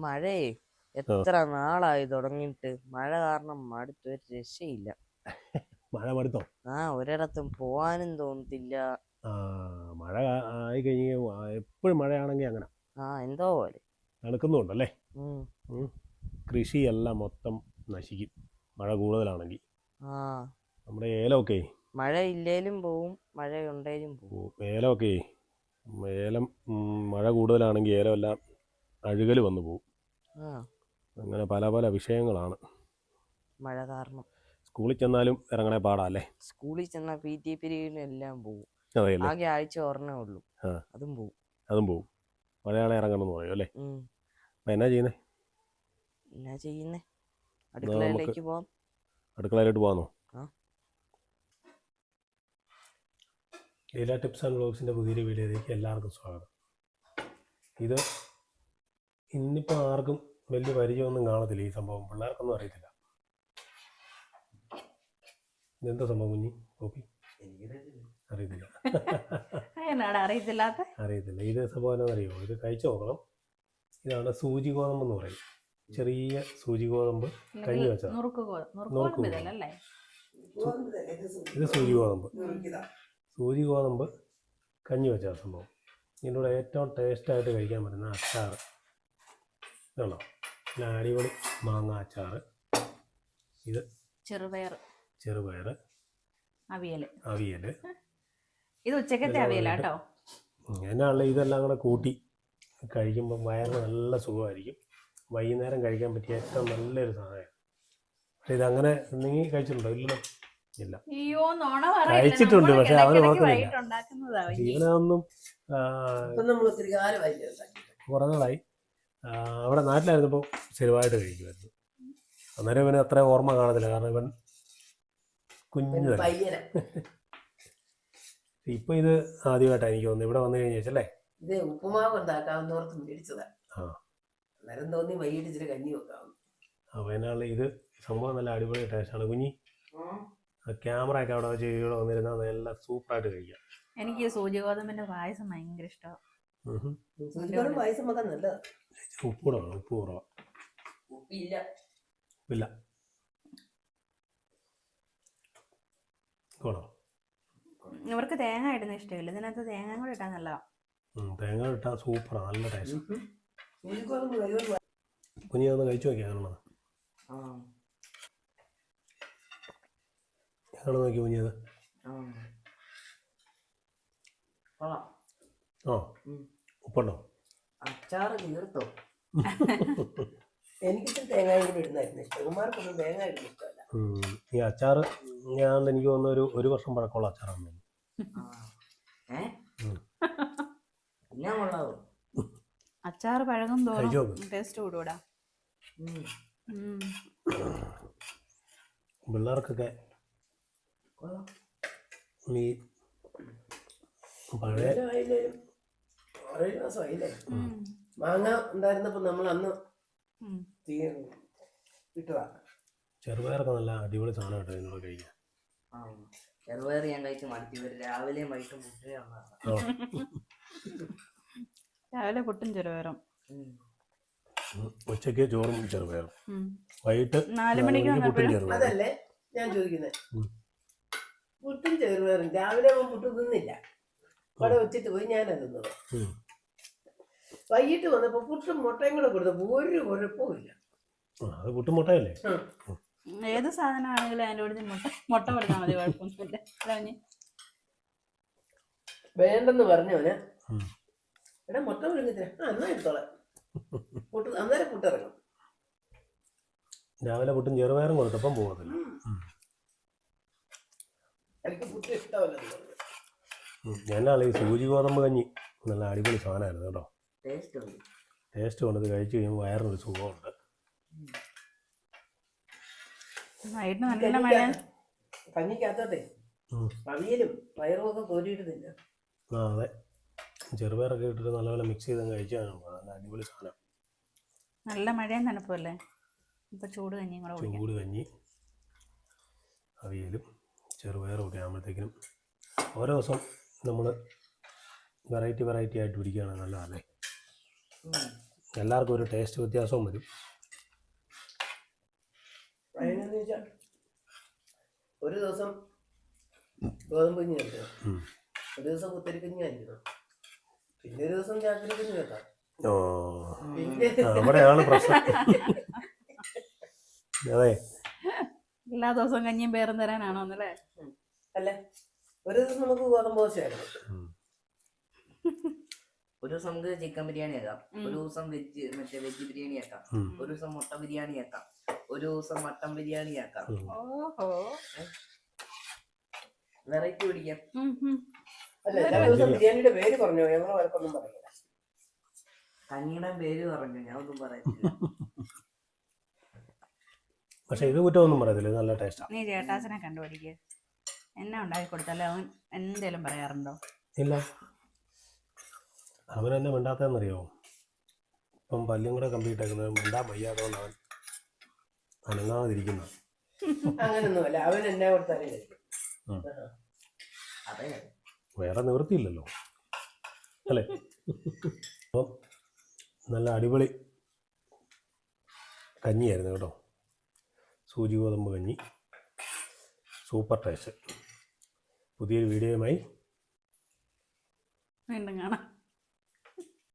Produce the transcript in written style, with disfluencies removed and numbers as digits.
മഴയെ എത്ര നാളായി തുടങ്ങിയിട്ട്. മഴ കാരണം മടുത്ത് ഒരു രക്ഷയില്ല. മഴ മടുത്തോ? ഒരിടത്തും പോവാനും തോന്നത്തില്ല. മഴ ആയി കഴിഞ്ഞ എപ്പോഴും മഴയാണെങ്കിൽ അങ്ങനെ എന്തോ പോലെ നടക്കുന്നുണ്ടല്ലേ. കൃഷിയെല്ലാം മൊത്തം നശിക്കും മഴ കൂടുതലാണെങ്കിൽ. നമ്മുടെ ഏലമൊക്കെ മഴ ഇല്ലേലും പോവും, മഴ ഉണ്ടേലും പോവും. ഏലമൊക്കെ ഏലം മഴ കൂടുതലാണെങ്കിൽ ഏലമെല്ലാം അഴുകൽ വന്നു പോവും. അങ്ങനെ പല പല വിഷയങ്ങളാണ് മഴ കാരണം. സ്കൂളിൽ ചെന്നാലും ഇറങ്ങണേ പാടാല്ലേ. സ്കൂളിൽ ചെന്നാൽ PT പീരീഡിന് എല്ലാം പോവും. ആകെ ആഴ്ച ഒരെണ്ണേ ഉള്ളൂ, അതും പോവും. മഴയാണെ ഇറങ്ങണമെന്ന് പറയും അല്ലേ. അപ്പം എന്നാ ചെയ്യുന്നേ? അടുക്കളയിലേക്ക് പോവാം. അടുക്കളയിലോട്ട് പോകാന്നോ? ലീല ടിപ്സ് ആൻഡ് വ്ളോഗ്സിൻ്റെ പുതിയൊരു വീഡിയോയിലേക്ക് എല്ലാവർക്കും സ്വാഗതം. ഇത് ഇന്നിപ്പോൾ ആർക്കും വലിയ പരിചയമൊന്നും കാണത്തില്ല ഈ സംഭവം, പിള്ളേർക്കൊന്നും അറിയത്തില്ല. ഇതെന്താ സംഭവം കുഞ്ഞി കോപ്പി? അറിയത്തില്ല. ഇത് സംഭവം എന്താണെന്നറിയോ? ഇത് കഴിച്ചു നോക്കണം. ഇതാണ് സൂചി ഗോതമ്പ് എന്ന് പറയും. ചെറിയ സൂചി ഗോതമ്പ് കഞ്ഞി വെച്ചത്. ഇത് സൂചി ഗോതമ്പ് കഞ്ഞി വെച്ച സംഭവം. ഇതിൻ്റെ കൂടെ ഏറ്റവും ടേസ്റ്റായിട്ട് കഴിക്കാൻ പറ്റുന്ന അച്ചാർ ഇതാണോ? പിന്നെ അടിപൊളി മാങ്ങ അച്ചാർ. ഇത് ചെറുപയർ അവിയൽ. ഇത് ഉച്ചക്കത്തെ അവിയലാട്ടോ. എന്നാണല്ലോ ഇതെല്ലാം കൂടെ കൂട്ടി കഴിക്കുമ്പോൾ വയറിന് നല്ല സുഖമായിരിക്കും. വൈകുന്നേരം കഴിക്കാൻ പറ്റിയ ഏറ്റവും നല്ലൊരു സാധനമാണ്. പക്ഷെ ഇതങ്ങനെ നീ കഴിച്ചിട്ടുണ്ടോ? ഇല്ല. കഴിച്ചിട്ടുണ്ട്, പക്ഷെ അവൻ ഓർക്കുന്നില്ല. ജീവനൊന്നും കുറേ നാളായി. അവിടെ നാട്ടിലായിരുന്നപ്പോൾ സ്ഥിരമായിട്ട് കഴിക്കുമായിരുന്നു. അന്നേരം ഇവന് അത്ര ഓർമ്മ കാണത്തില്ല, കാരണം ഇവൻ കുഞ്ഞിതല്ല. ഇപ്പൊ ഇത് ആദ്യമായിട്ടാണ് എനിക്ക് തോന്നുന്നത് ഇവിടെ വന്നു കഴിഞ്ഞല്ലേ. ഇത് ഉപ്പുമാവ് ഉണ്ടാക്കാവുന്നവർക്ക് മേടിച്ചതാ. അന്നേരം തോന്നി വൈകിട്ട് ഇച്ചിരി കഞ്ഞി വെക്കാവുന്നു. അതിനാണ് ഇത് സംഭവം നല്ല അടിപൊളി ടേസ്റ്റാണ്. കുഞ്ഞി ക്യാമറ ഒക്കെ അവിടെ വെച്ച് ഇവിടെ വന്നിരുന്നാൽ നല്ല സൂപ്പറായിട്ട് കഴിക്കാം. എനിക്ക് സൂചി ഗോതമ്പിന്റെ പായസം ഭയങ്കര ഇഷ്ടമാണ്. പായസം വെക്കാൻ നല്ലതാ. ഉപ്പ് കുറവാണ്, ഉപ്പ് കുറവാ. ഉപ്പില്ല. ഇവർക്ക് തേങ്ങ ഇടുന്ന ഇഷ്ടമില്ല. ഇതിനകത്ത് തേങ്ങ കൂടെ ഇട്ടാൽ നല്ലതാ. തേങ്ങ ഇട്ടാൽ സൂപ്പറാ, നല്ല ടേസ്റ്റ്. കുഞ്ഞി ഒന്ന് കഴിച്ചു നോക്കിയാ കാണുന്നത്. നോക്കി കുഞ്ഞത്. ഉപ്പുണ്ടോ? അച്ചാറ് തീർത്തോ? എനിക്കിട്ട് തേങ്ങായും കൂടി ഇടുന്നായിരുന്നു ഇഷ്ടം. കുമാർക്കൊന്നും തേങ്ങ ഇടുന്ന ഇഷ്ടമല്ല. ഈ അച്ചാറ് എനിക്ക് തോന്നുന്ന ഒരു വർഷം പഴക്കമുള്ള അച്ചാറാണ്. അച്ചാറ് പഴകും തോറും ടേസ്റ്റ് കൂടൂടാ. പിള്ളേർക്കൊക്കെ ഈ പഴയ 6 മാസമായില്ലേ മാങ്ങ ഉണ്ടായിരുന്നപ്പോ നമ്മൾ അന്ന് കിട്ടുക. ചെറുപയറൊക്കെ നല്ല അടിപൊളി സാധനം കേട്ടോ ഇതിനോട് കഴിക്കാൻ. ചെറുപയർ ഞാൻ കഴിച്ച് മടുത്തി. രാവിലെയും വൈകിട്ടും രാവിലെ പുട്ടും ചെറുപയറും, ഉച്ചക്ക് ചോറും ചെറുപയറും, വൈകിട്ട് 4 മണിക്ക് പുട്ടും ചെറുപയറും. അതല്ലേ ഞാൻ ചോദിക്കുന്നത്. പുട്ടും ചെറുപയറും രാവിലെ പുട്ട് തിന്നില്ല, അവിടെ വെച്ചിട്ട് പോയി ഞാനത് തിന്നത്. വൈകിട്ട് വന്നപ്പോ പുട്ടും മുട്ടയും കൂടെ കൊടുത്തപ്പോ ഒരു കുഴപ്പമില്ല. അത് പുട്ടും മുട്ടയല്ലേ? ഏത് സാധനമാണെങ്കിലും അതിൻ്റെ കൂടെ മുട്ട കൊടുത്താൽ മതി, കുഴപ്പമൊന്നുമില്ല. വേണ്ടെന്ന് പറഞ്ഞവന് എടാ മുട്ട വിഴുങ്ങത്തില്ല, എന്നാ എടുത്തോളാം. അന്നേരം പുട്ടിറങ്ങും. രാവിലെ പുട്ടും ചെറുപയറും കൊടുത്തപ്പം പോകത്തില്ല. എനിക്ക് പുട്ട് ഇഷ്ടമല്ല. ഞാനാണ് ഈ സൂചി ഗോതമ്പ് കഞ്ഞി നല്ല അടിപൊളി സാധനമായിരുന്നു കേട്ടോ. ടേസ്റ്റ് കൊണ്ട് ഇത് കഴിച്ചു കഴിയുമ്പോൾ വയറിനൊരു സുഖമുണ്ട്. കഞ്ഞിക്കകത്തോട്ടെ അവിയലും പയറും ഒക്കെ കോരിയിട്ട് തിന്നാം. അതെ, ചെറുപയറൊക്കെ ഇട്ടിട്ട് നല്ലപോലെ മിക്സ് ചെയ്ത് കഴിച്ചാൽ നല്ല അടിപൊളി സാധനം. നല്ല മഴയും തണുപ്പല്ലേ, ഇപ്പൊ ചൂട് കഞ്ഞി അവിയലും ചെറുപയറും ഒക്കെ ആകുമ്പോഴത്തേക്കിനും ഓരോ ദിവസം നമ്മൾ വെറൈറ്റി ആയിട്ട് പിടിക്കുകയാണെങ്കിൽ നല്ലതല്ലേ. എല്ലാവർക്കും ഒരു ടേസ്റ്റ് വ്യത്യാസവും വരും. അതിനെന്ന് വെച്ചാൽ ഒരു ദിവസം ഗോതമ്പ് കഞ്ഞി കഴിക്കണം, ഒരു ദിവസം കുത്തരിക്കഞ്ഞി കഴിക്കണം, പിന്നെ ഒരു ദിവസം ചാക്കരക്കഞ്ഞി വെക്കാം. പിന്നെ അവിടെയാണ് പ്രശ്നം. അതെ, എല്ലാ ദിവസവും കഞ്ഞിയും പേരും തരാനാണോ എന്നല്ലേ? അല്ല, ഒരു ദിവസം നമുക്ക് ഗോതമ്പ് ദോശ ആക്കണം, ഒരു ദിവസം നമുക്ക് ചിക്കൻ ബിരിയാണി ആക്കാം, ഒരു ദിവസം വെജ് ബിരിയാണി ആക്കാം, ഒരു ദിവസം മുട്ട ബിരിയാണി ആക്കാം, ഒരു ദിവസം മട്ടൻ ബിരിയാണി ആക്കാം. ഓഹോ, വെറൈറ്റി പിടിക്കാം. അല്ല എല്ലാ ദിവസം ബിരിയാണിയുടെ പേര് പറഞ്ഞോ, ഞങ്ങൾ വഴക്കൊന്നും പറയില്ല. കഞ്ഞിയുടെ പേര് പറഞ്ഞു, ഞാൻ ഒന്നും പറയുന്നില്ല. പക്ഷെ ഇത് കുറ്റമൊന്നും പറയത്തില്ല, ഇത് നല്ല ടേസ്റ്റാണ്. നീ ചേട്ടാച്ചനെ കണ്ടുപിടിക്കുക. എന്നെ ഉണ്ടാക്കി കൊടുത്താലേ അവൻ എന്തേലും പറയാറുണ്ടോ? ഇല്ല, അവൻ എന്നെ മിണ്ടാത്തതെന്നറിയാമോ? ഇപ്പം പല്ലും കൂടെ കമ്പിയിട്ടേക്കുന്നത് മിണ്ടാൻ വയ്യാത്തതുകൊണ്ട് അവൻ അനങ്ങാതിരിക്കുന്ന. അങ്ങനൊന്നുമല്ല, അവൻ എന്നാ കൊടുത്താലും കഴിക്കും. അതെ, വേറെ നിവൃത്തിയില്ലല്ലോ അല്ലേ? അപ്പം നല്ല അടിപൊളി കഞ്ഞിയായിരുന്നു കേട്ടോ, സൂചി ഗോതമ്പ് കഞ്ഞി, സൂപ്പർ ടേസ്റ്റ്. പുതിയൊരു വീഡിയോയുമായി വീണ്ടും കാണാം.